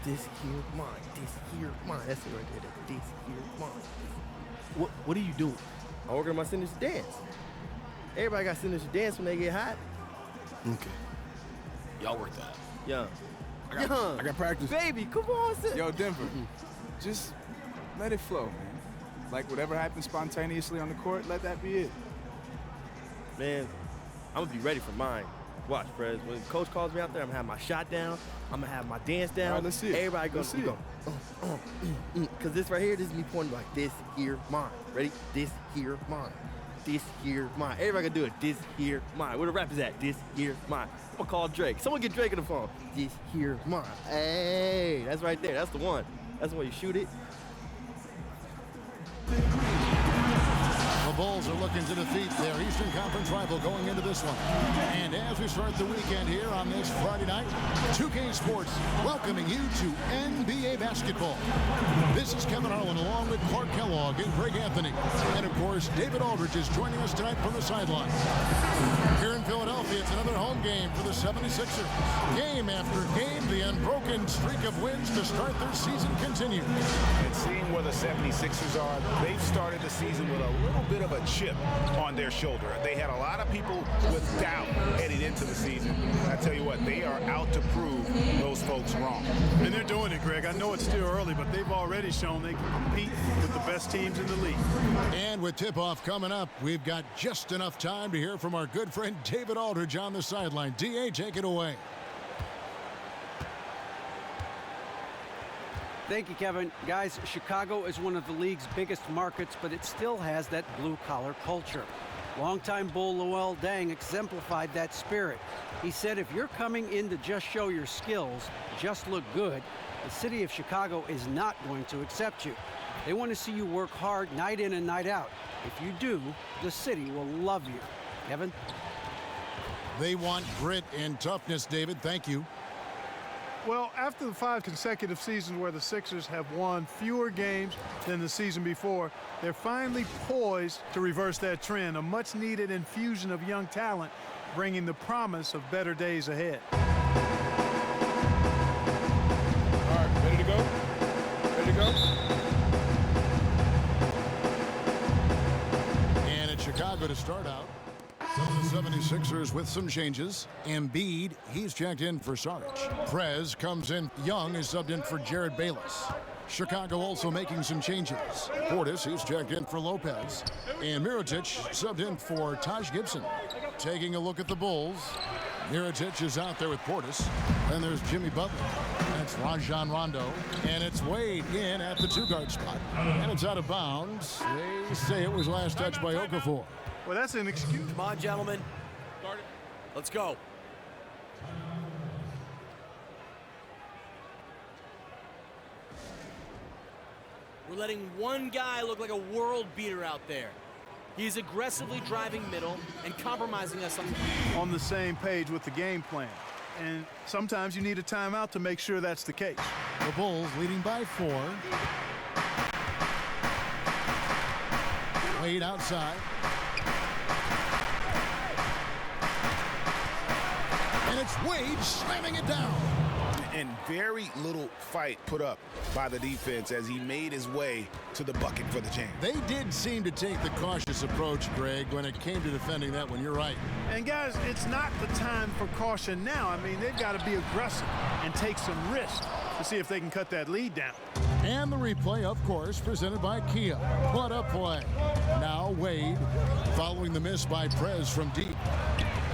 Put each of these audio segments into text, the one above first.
This here, mine. This here, mine. That's it right there. This here, mine. What are you doing? I'm working on my signature dance. Everybody got signature dance when they get hot. Okay. Y'all work that. Young. I got practice. Baby, come on, sis. Yo, Denver, just let it flow, man. Like, whatever happens spontaneously on the court, let that be it. Man, I'm going to be ready for mine. Watch, Prez. When coach calls me out there, I'm going to have my shot down. I'm going to have my dance down. All right, let's see it. Everybody goes, because this right here, this is me pointing like, this here, mine. Ready? This here, mine. This here, mine. Everybody can do it. This here, mine. Where the rap is at? This here, mine. I'm going to call Drake. Someone get Drake on the phone. This here, mine. Hey, that's right there. That's the one. That's the way you shoot it. The Bulls are looking to defeat their Eastern Conference rival going into this one. And as we start the weekend here on this Friday night, 2K Sports welcoming you to NBA basketball. This is Kevin Harlan along with Clark Kellogg and Greg Anthony. And of course, David Aldridge is joining us tonight from the sideline. Here in Philadelphia, it's another home game for the 76ers. Game after game, the unbroken streak of wins to start their season continues. And seeing where the 76ers are, they've started the season with a little bit of a chip on their shoulder. They had a lot of people with doubt heading into the season. I tell you what, they are out to prove those folks wrong. And they're doing it, Greg. I know it's still early, but they've already shown they can compete with the best teams in the league. And with tip-off coming up, we've got just enough time to hear from our good friend David Aldridge on the sideline. D.A., take it away. Thank you, Kevin. Guys, Chicago is one of the league's biggest markets, but it still has that blue-collar culture. Longtime Bull Luol Deng exemplified that spirit. He said if you're coming in to just show your skills, just look good, the city of Chicago is not going to accept you. They want to see you work hard night in and night out. If you do, the city will love you. Kevin? They want grit and toughness, David. Thank you. Well, after the 5 consecutive seasons where the Sixers have won fewer games than the season before, they're finally poised to reverse that trend, a much-needed infusion of young talent, bringing the promise of better days ahead. All right, ready to go? Ready to go? And it's Chicago to start out. So the 76ers with some changes. Embiid, he's checked in for Sarge. Prez comes in. Young is subbed in for Jared Bayless. Chicago also making some changes. Portis, he's checked in for Lopez. And Mirotic subbed in for Taj Gibson. Taking a look at the Bulls. Mirotic is out there with Portis. Then there's Jimmy Butler. That's Rajon Rondo. And it's Wade in at the 2-guard spot. And it's out of bounds. They say it was last touched by Okafor. Well, that's an excuse. Come on, gentlemen. Let's go. We're letting one guy look like a world beater out there. He's aggressively driving middle and compromising us On the same page with the game plan. And sometimes you need a timeout to make sure that's the case. The Bulls leading by 4. Wade outside. And it's Wade slamming it down. And very little fight put up by the defense as he made his way to the bucket for the jam. They did seem to take the cautious approach, Greg, when it came to defending that one. You're right. And guys, it's not the time for caution now. I mean, they've got to be aggressive and take some risks to see if they can cut that lead down. And the replay, of course, presented by Kia. What a play. Now Wade following the miss by Prez from deep.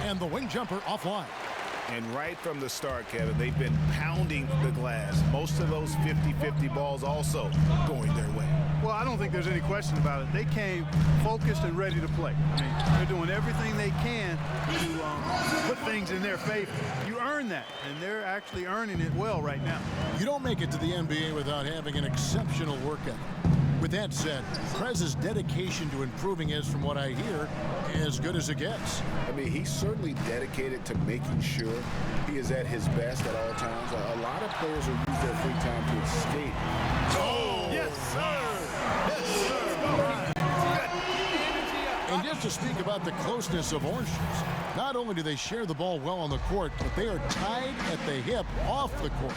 And the wing jumper offline. And right from the start, Kevin, they've been pounding the glass. Most of those 50-50 balls also going their way. Well, I don't think there's any question about it. They came focused and ready to play. I mean, they're doing everything they can to put things in their favor. You earn that, and they're actually earning it well right now. You don't make it to the NBA without having an exceptional work ethic. With that said, Prez's dedication to improving is, from what I hear, as good as it gets. I mean, he's certainly dedicated to making sure he is at his best at all times. A lot of players will use their free time to escape. Oh! Yes, sir! Yes, sir! And just to speak about the closeness of Orange Juice, not only do they share the ball well on the court, but they are tied at the hip off the court.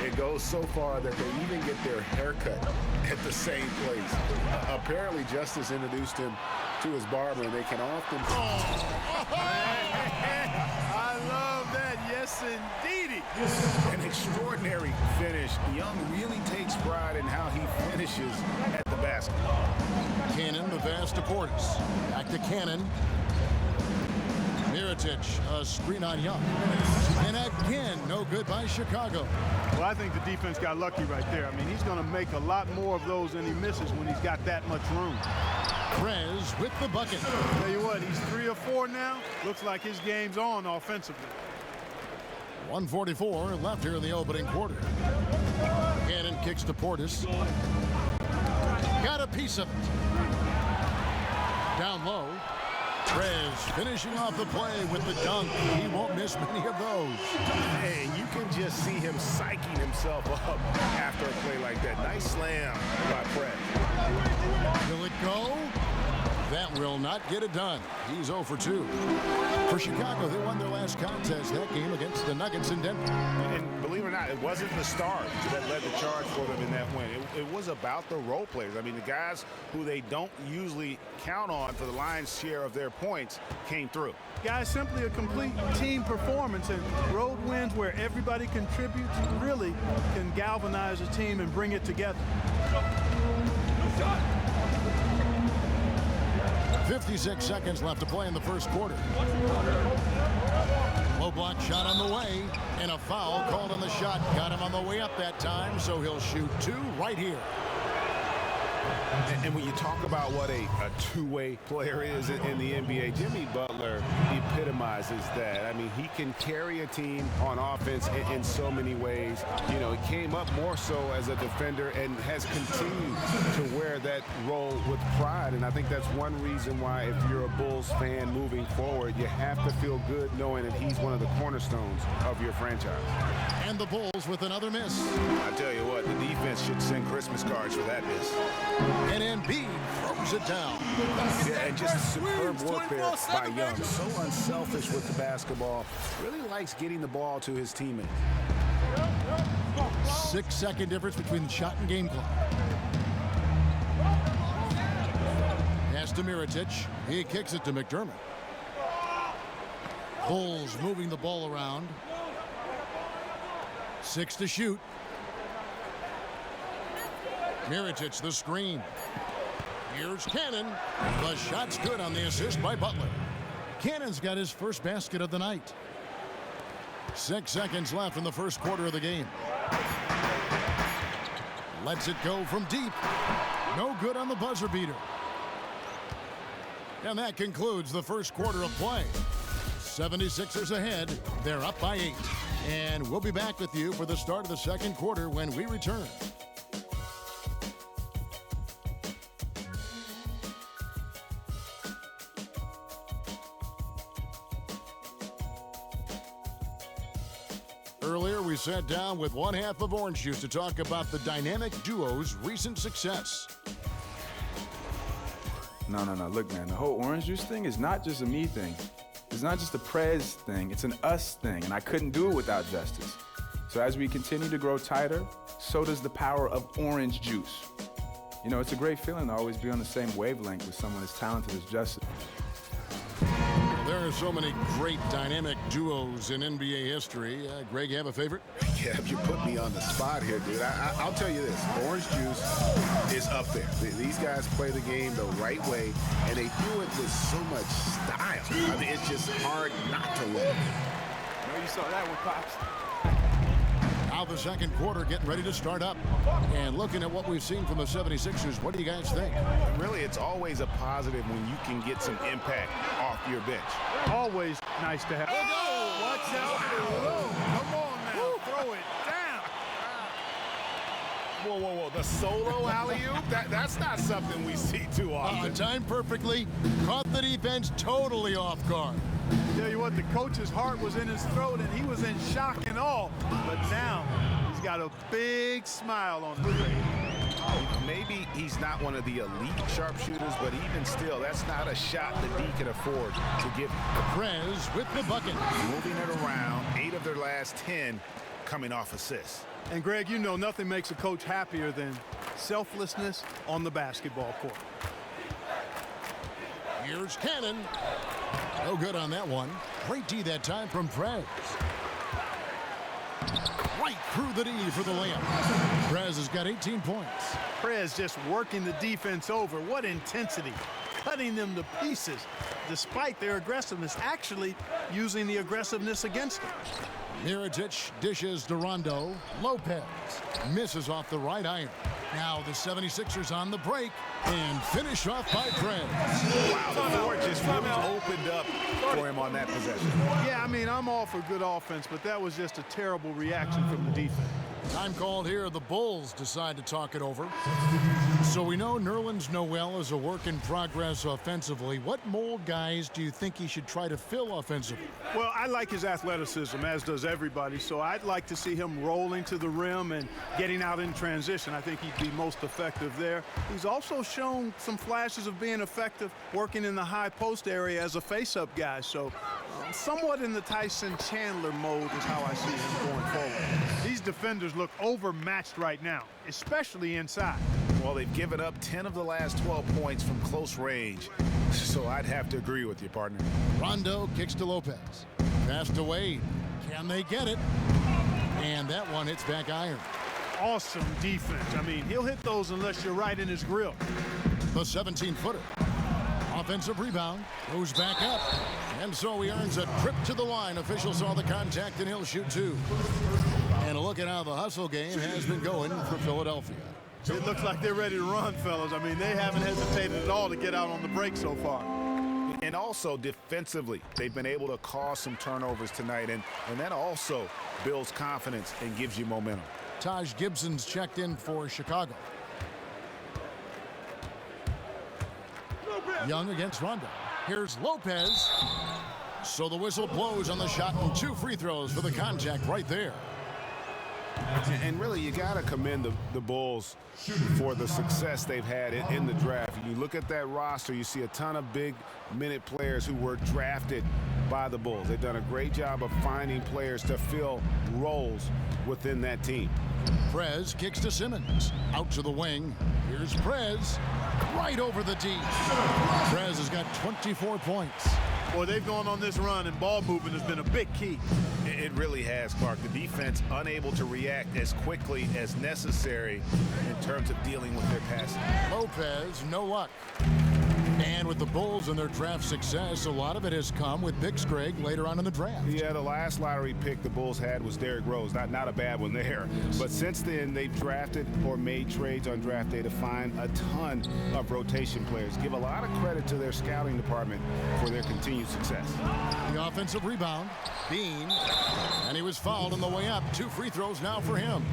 It goes so far that they even get their haircut at the same place. Apparently, Justice introduced him to his barber, and they can often... I love that. Yes, indeedy. An extraordinary finish. Young really takes pride in how he finishes at the basket. Cannon, the pass to Portis. Back to Cannon. Mirotic, a screen on Young. And again, no good by Chicago. Well, I think the defense got lucky right there. I mean, he's going to make a lot more of those than he misses when he's got that much room. Prez with the bucket. Tell you what, he's 3 of 4 now. Looks like his game's on offensively. 1:44 left here in the opening quarter. Cannon kicks to Portis. Got a piece of it. Down low. Prez finishing off the play with the dunk. He won't miss many of those. And you can just see him psyching himself up after a play like that. Nice slam by Prez. Will it go? That will not get it done. He's 0 for 2. For Chicago, they won their last contest, that game against the Nuggets in Denver. And believe it or not, it wasn't the stars that led the charge for them in that win. It was about the role players. I mean, the guys who they don't usually count on for the lion's share of their points came through. Guys, simply a complete team performance, and road wins where everybody contributes really can galvanize a team and bring it together. 56 seconds left to play in the first quarter. Low block shot on the way, and a foul called on the shot. Got him on the way up that time, so he'll shoot 2 right here. And when you talk about what a two-way player is in the NBA, Jimmy Butler epitomizes that. I mean, he can carry a team on offense in so many ways. You know, he came up more so as a defender and has continued to wear that role with pride. And I think that's one reason why, if you're a Bulls fan moving forward, you have to feel good knowing that he's one of the cornerstones of your franchise. And the Bulls with another miss. I tell you what, the defense should send Christmas cards for that miss. And Embiid throws it down. Yeah, and just superb work there by Young. So unselfish with the basketball. Really likes getting the ball to his teammates. 6-second difference between shot and game clock. Pass to Mirotic. He kicks it to McDermott. Bulls moving the ball around. 6 to shoot. Mirotic, the screen. Here's Cannon. The shot's good on the assist by Butler. Cannon's got his first basket of the night. 6 seconds left in the first quarter of the game. Lets it go from deep. No good on the buzzer beater. And that concludes the first quarter of play. 76ers ahead. They're up by 8. And we'll be back with you for the start of the second quarter when we return. Earlier, we sat down with one half of Orange Juice to talk about the dynamic duo's recent success. No. Look, man, the whole Orange Juice thing is not just a me thing. It's not just a Prez thing. It's an us thing, and I couldn't do it without Justice. So as we continue to grow tighter, so does the power of Orange Juice. You know, it's a great feeling to always be on the same wavelength with someone as talented as Justice. There are so many great dynamic duos in NBA history. Greg, you have a favorite? Yeah, you put me on the spot here, dude. I'll tell you this. Orange Juice is up there. These guys play the game the right way, and they do it with so much style. I mean, it's just hard not to love. No, you saw that one, Pops. Now the second quarter getting ready to start up. And looking at what we've seen from the 76ers, what do you guys think? Really, it's always a positive when you can get some impact off your bench. Always nice to have. Oh, Watch out. Come on now. Throw it down. Whoa. The solo alley-oop? That's not something we see too often. Timed perfectly. Caught the defense totally off guard. Tell you what, the coach's heart was in his throat, and he was in shock and awe. But now he's got a big smile on his face. Maybe he's not one of the elite sharpshooters, but even still, that's not a shot that D can afford to give. Prez with the bucket. Moving it around, 8 of their last 10 coming off assists. And Greg, you know nothing makes a coach happier than selflessness on the basketball court. Here's Cannon. No good on that one. Great D that time from Prez. Right through the D for the layup. Prez has got 18 points. Prez just working the defense over. What intensity. Cutting them to pieces despite their aggressiveness. Actually using the aggressiveness against them. Mirotic dishes to Rondo. Lopez misses off the right iron. Now the 76ers on the break and finish off by Prez. Wow, the floor just really opened up for him on that possession. Yeah, I mean, I'm all for good offense, but that was just a terrible reaction from the defense. Time called here. The Bulls decide to talk it over. So we know Nerlens Noel is a work in progress offensively. What mold guys do you think he should try to fill offensively? Well, I like his athleticism, as does everybody, so I'd like to see him rolling to the rim and getting out in transition. I think he'd be most effective there. He's also shown some flashes of being effective working in the high post area as a face-up guy, so somewhat in the Tyson Chandler mode is how I see him going forward. These defenders look overmatched right now, especially inside. Well, they've given up 10 of the last 12 points from close range, so I'd have to agree with you, partner. Rondo kicks to Lopez. Pass to Wade. Can they get it? And that one hits back iron. Awesome defense. I mean, he'll hit those unless you're right in his grill. The 17-footer. Offensive rebound. Goes back up. And so he earns a trip to the line. Officials saw the contact and he'll shoot two. And a look at how the hustle game has been going for Philadelphia. It looks like they're ready to run, fellas. I mean, they haven't hesitated at all to get out on the break so far. And also defensively, they've been able to cause some turnovers tonight, and that also builds confidence and gives you momentum. Taj Gibson's checked in for Chicago. Young against Rondo. Here's Lopez. So the whistle blows on the shot and two free throws for the contact right there. And really, you got to commend the Bulls for the success they've had in the draft. You look at that roster, you see a ton of big-minute players who were drafted by the Bulls. They've done a great job of finding players to fill roles within that team. Prez kicks to Simmons. Out to the wing. Here's Prez. Right over the D. Prez has got 24 points. Boy, they've gone on this run, and ball movement has been a big key. It really has, Clark. The defense unable to react as quickly as necessary in terms of dealing with their passing. Lopez, no luck. And with the Bulls and their draft success, a lot of it has come with picks, Greg, later on in the draft. Yeah, the last lottery pick the Bulls had was Derrick Rose. Not a bad one there. But since then, they've drafted or made trades on draft day to find a ton of rotation players. Give a lot of credit to their scouting department for their continued success. The offensive rebound, Bean, and he was fouled on the way up. Two free throws now for him.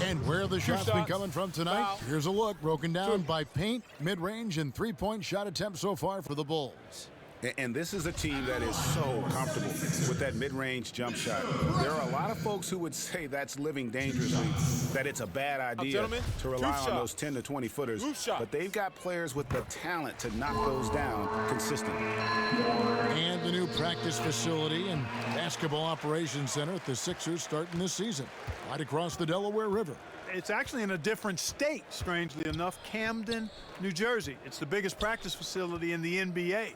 And where the shots been coming from tonight, here's a look broken down by paint, mid-range, and three-point shot attempts so far for the Bulls. And this is a team that is so comfortable with that mid-range jump shot. There are a lot of folks who would say that's living dangerously, that it's a bad idea to rely on those 10 to 20 footers. But they've got players with the talent to knock those down consistently. And the new practice facility and basketball operations center at the Sixers starting this season, right across the Delaware River. It's actually in a different state, strangely enough, Camden, New Jersey. It's the biggest practice facility in the NBA.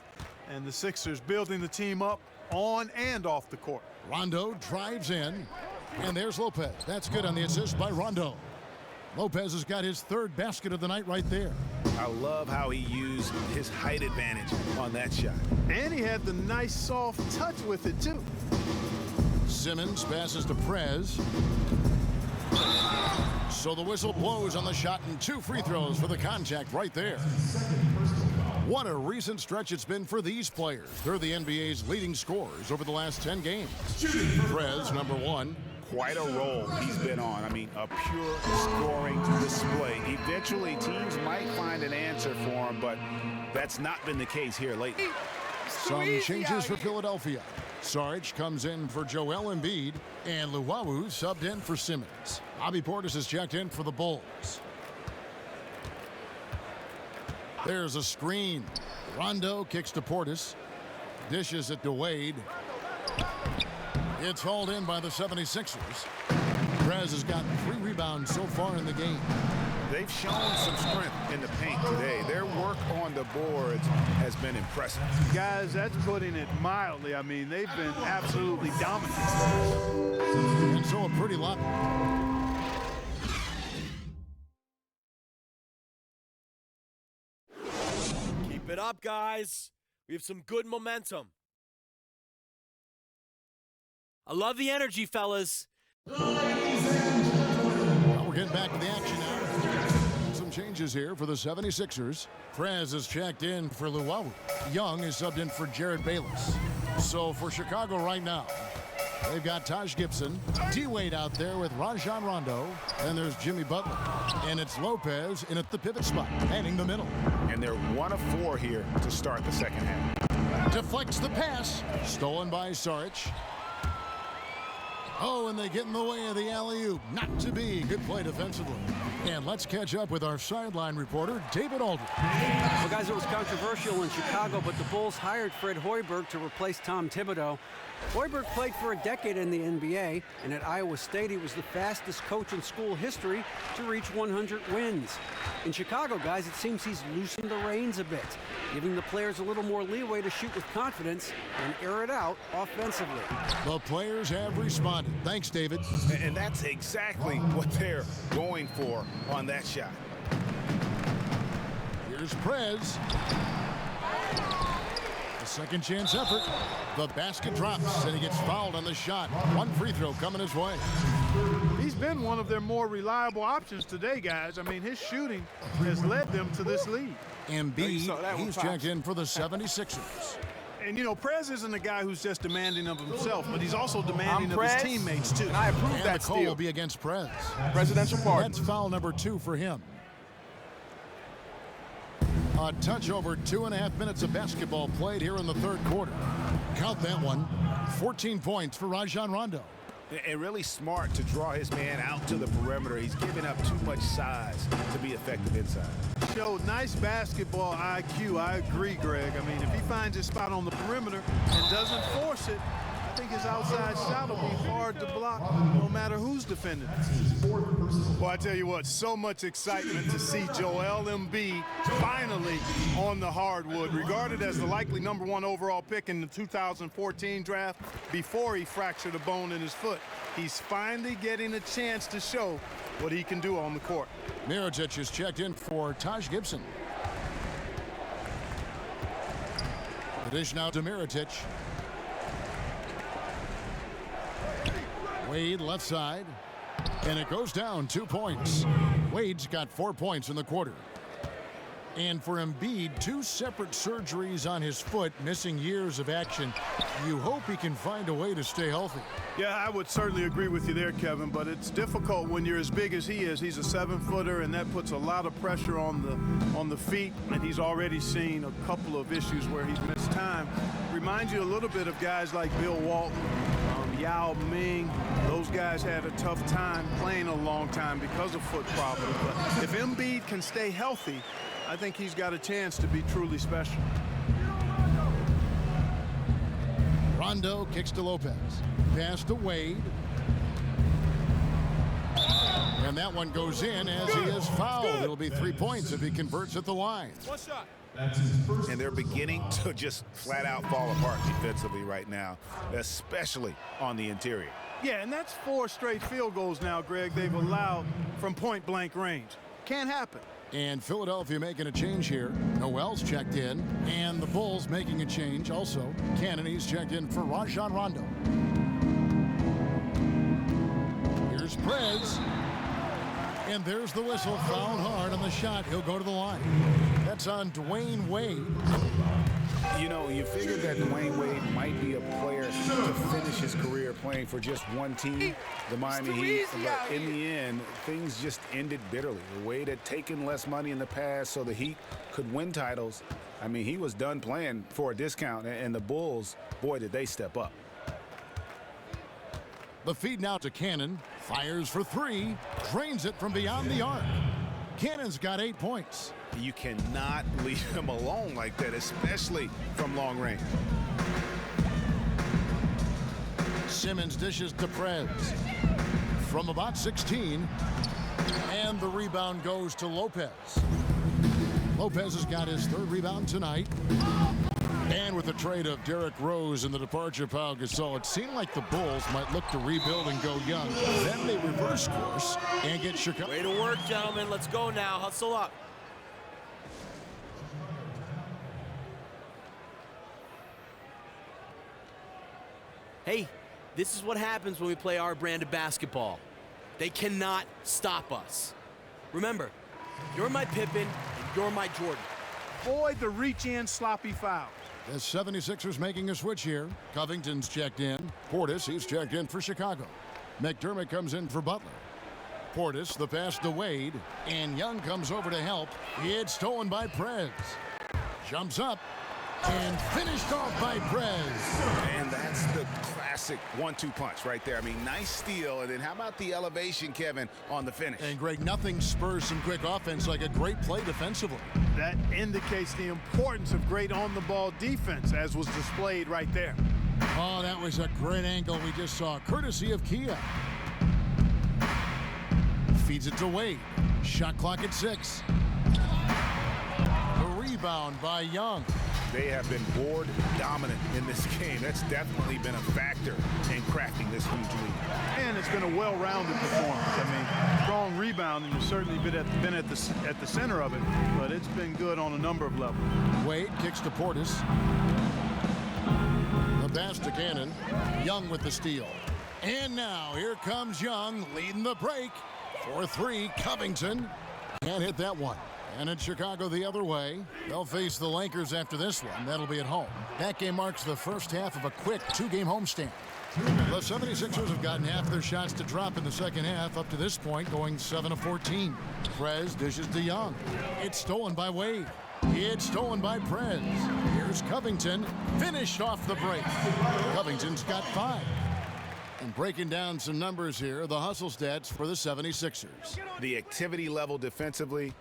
And the Sixers building the team up on and off the court. Rondo drives in, and there's Lopez. That's good on the assist by Rondo. Lopez has got his third basket of the night right there. I love how he used his height advantage on that shot. And he had the nice soft touch with it, too. Simmons passes to Prez. So the whistle blows on the shot and two free throws for the contact right there. What a recent stretch it's been for these players. They're the NBA's leading scorers over the last 10 games. Prez, number one. Quite a role he's been on. I mean, a pure scoring display. Eventually, teams might find an answer for him, but that's not been the case here lately. Some changes for Philadelphia. Sarge comes in for Joel Embiid, and Luwawu subbed in for Simmons. Bobby Portis is checked in for the Bulls. There's a screen. Rondo kicks to Portis. Dishes it to Wade. It's hauled in by the 76ers. Prez has got 3 rebounds so far in the game. They've shown some strength in the paint today. Their work on the boards has been impressive. Guys, that's putting it mildly. I mean, they've been absolutely dominant. And so a pretty lot. Keep it up, guys. We have some good momentum. I love the energy, fellas. Well, we're getting back to the action now. Some changes here for the 76ers. Prez is checked in for Luwawu. Young is subbed in for Jared Bayless. So for Chicago right now, they've got Taj Gibson, D-Wade out there with Rajon Rondo, and there's Jimmy Butler. And it's Lopez in at the pivot spot, heading the middle. And they're 1 of 4 here to start the second half. Deflects the pass, stolen by Saric. Oh, and they get in the way of the alley-oop. Not to be. Good play defensively. And let's catch up with our sideline reporter, David Aldridge. Well, guys, it was controversial in Chicago, but the Bulls hired Fred Hoiberg to replace Tom Thibodeau. Hoiberg played for a decade in the NBA, and at Iowa State, he was the fastest coach in school history to reach 100 wins. In Chicago, guys, it seems he's loosened the reins a bit, giving the players a little more leeway to shoot with confidence and air it out offensively. The players have responded. Thanks, David. And that's exactly what they're going for on that shot. Here's Prez. A second chance effort. The basket drops, and he gets fouled on the shot. 1 free throw coming his way. He's been one of their more reliable options today, guys. I mean, his shooting has led them to this lead. Embiid, he's checked in for the 76ers. And, you know, Prez isn't a guy who's just demanding of himself, but he's also demanding of his teammates, too. And I approve And that the call steal. will be against Prez. Presidential pardon. That's foul number 2 for him. A touch over 2.5 minutes of basketball played here in the third quarter. Count that one. 14 points for Rajon Rondo. And really smart to draw his man out to the perimeter. He's giving up too much size to be effective inside. Showed nice basketball IQ. I agree, Greg. I mean, if he finds his spot on the perimeter and doesn't force it, I think his outside shot will be hard to block no matter who's defending. Well, I tell you what, so much excitement to see Joel Embiid finally on the hardwood, regarded as the likely #1 overall pick in the 2014 draft before he fractured a bone in his foot. He's finally getting a chance to show what he can do on the court. Mirotic is checked in for Taj Gibson. The dish now to Mirotic. Wade left side, and it goes down 2 points. Wade's got 4 points in the quarter. And for Embiid, 2 separate surgeries on his foot, missing years of action. You hope he can find a way to stay healthy. Yeah, I would certainly agree with you there, Kevin, but it's difficult when you're as big as he is. He's a 7-footer, and that puts a lot of pressure on the feet, and he's already seen a couple of issues where he's missed time. Reminds you a little bit of guys like Bill Walton, Yao Ming. Those guys had a tough time playing a long time because of foot problems. But if Embiid can stay healthy, I think he's got a chance to be truly special. Rondo kicks to Lopez. Pass to Wade. And that one goes in as he is fouled. It'll be 3 points if he converts at the line. One shot. And they're beginning to just flat out fall apart defensively right now, especially on the interior. Yeah, and that's 4 straight field goals now, Greg, they've allowed from point-blank range. Can't happen. And Philadelphia making a change here. Noel's checked in, and the Bulls making a change also. Cannony's checked in for Rajon Rondo. Here's Prez. And there's the whistle, fouled hard on the shot. He'll go to the line. That's on Dwayne Wade. You know, you figured that Dwayne Wade might be a player to finish his career playing for just one team, the Miami Heat. But in the end, things just ended bitterly. Wade had taken less money in the past so the Heat could win titles. I mean, he was done playing for a discount, and the Bulls, boy, did they step up. The feed now to Cannon. Fires for 3. Drains it from beyond the arc. Cannon's got 8 points. You cannot leave him alone like that, especially from long range. Simmons dishes to Prez. from about 16. And the rebound goes to Lopez. Lopez has got his third rebound tonight. And with the trade of Derrick Rose and the departure of Pau Gasol, it seemed like the Bulls might look to rebuild and go young. Then they reverse course and get Chicago. Way to work, gentlemen. Let's go now. Hustle up. Hey, this is what happens when we play our brand of basketball. They cannot stop us. Remember, you're my Pippen and you're my Jordan. Avoid the reach-in sloppy foul. The 76ers making a switch here. Covington's checked in. Portis, he's checked in for Chicago. McDermott comes in for Butler. Portis, the pass to Wade. And Young comes over to help. It's stolen by Prez. Jumps up. And finished off by Prez. And that's the classic 1-2 punch right there. I mean, nice steal. And then how about the elevation, Kevin, on the finish? And Greg, nothing spurs some quick offense like a great play defensively. That indicates the importance of great on-the-ball defense, as was displayed right there. Oh, that was a great angle we just saw, courtesy of Kia. Feeds it to Wade. Shot clock at 6. The rebound by Young. They have been board dominant in this game. That's definitely been a factor in crafting this huge lead. And it's been a well-rounded performance. I mean, strong rebounding has certainly been at the center of it, but it's been good on a number of levels. Wade kicks to Portis. The pass to Cannon. Young with the steal. And now here comes Young leading the break. 4-3, Covington. Can't hit that one. And in Chicago the other way, they'll face the Lakers after this one. That'll be at home. That game marks the first half of a quick 2-game homestand. The 76ers have gotten half their shots to drop in the second half up to this point, going 7 of 14. Prez dishes to Young. It's stolen by Wade. It's stolen by Prez. Here's Covington, finished off the break. Covington's got 5. And breaking down some numbers here, the hustle stats for the 76ers. The activity level defensively,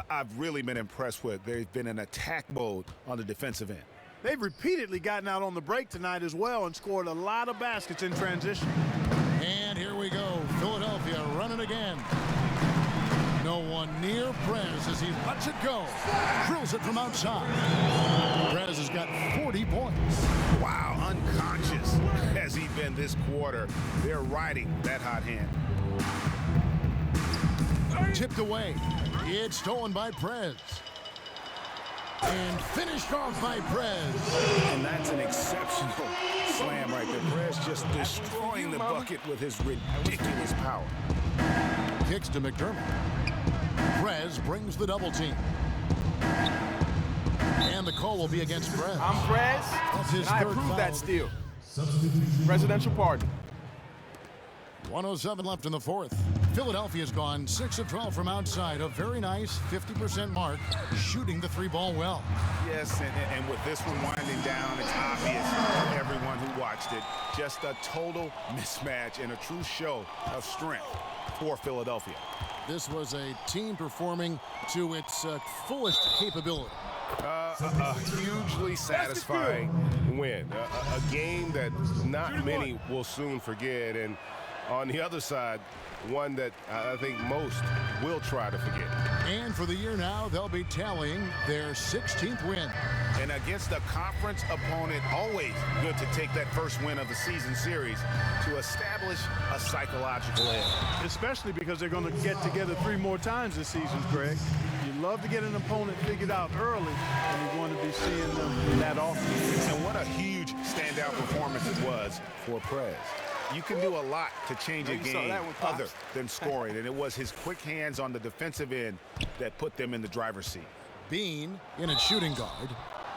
I've really been impressed with. There's been an attack mode on the defensive end. They've repeatedly gotten out on the break tonight as well and scored a lot of baskets in transition. And here we go. Philadelphia running again. No one near Prez as he lets it go. Drills it from outside. Prez has got 40 points. Wow, unconscious has he been this quarter. They're riding that hot hand. Tipped away. It's stolen by Prez. And finished off by Prez. And that's an exceptional slam right there. Prez just destroying the bucket with his ridiculous power. Kicks to McDermott. Prez brings the double team. And the call will be against Prez. I'm Prez, That's his and I third approve foul. that steal. Presidential pardon. 1:07 left in the fourth. Philadelphia's gone 6 of 12 from outside. A very nice 50% mark, shooting the 3-ball well. Yes, and with this one winding down, it's obvious to everyone who watched it. Just a total mismatch and a true show of strength for Philadelphia. This was a team performing to its fullest capability. A hugely satisfying win. A game that not many will soon forget. And on the other side, one that I think most will try to forget. And for the year now, they'll be tallying their 16th win. And against a conference opponent, always good to take that first win of the season series to establish a psychological edge. Especially because they're going to get together 3 more times this season, Greg. You love to get an opponent figured out early, and you want to be seeing them that often. And what a huge standout performance it was for Prez. You can do a lot to change a game other than scoring, and it was his quick hands on the defensive end that put them in the driver's seat. Bean in at shooting guard.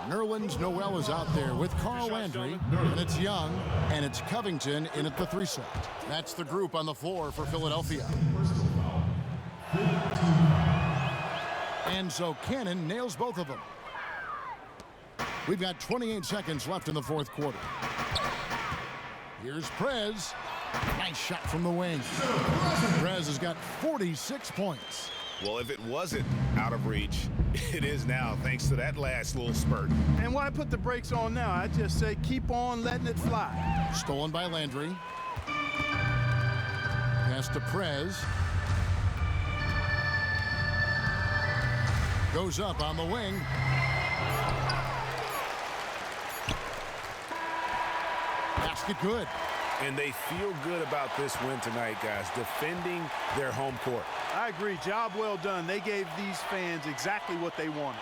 Nerlens Noel is out there with Carl Landry, and it's Young, and it's Covington in at the 3 slot. That's the group on the floor for Philadelphia. And so Cannon nails both of them. We've got 28 seconds left in the fourth quarter. Here's Prez. Nice shot from the wing. Prez has got 46 points. Well, if it wasn't out of reach, it is now, thanks to that last little spurt. And why put the brakes on now? I just say keep on letting it fly. Stolen by Landry. Pass to Prez. Goes up on the wing. Basket good. And they feel good about this win tonight, guys, defending their home court. I agree. Job well done. They gave these fans exactly what they wanted.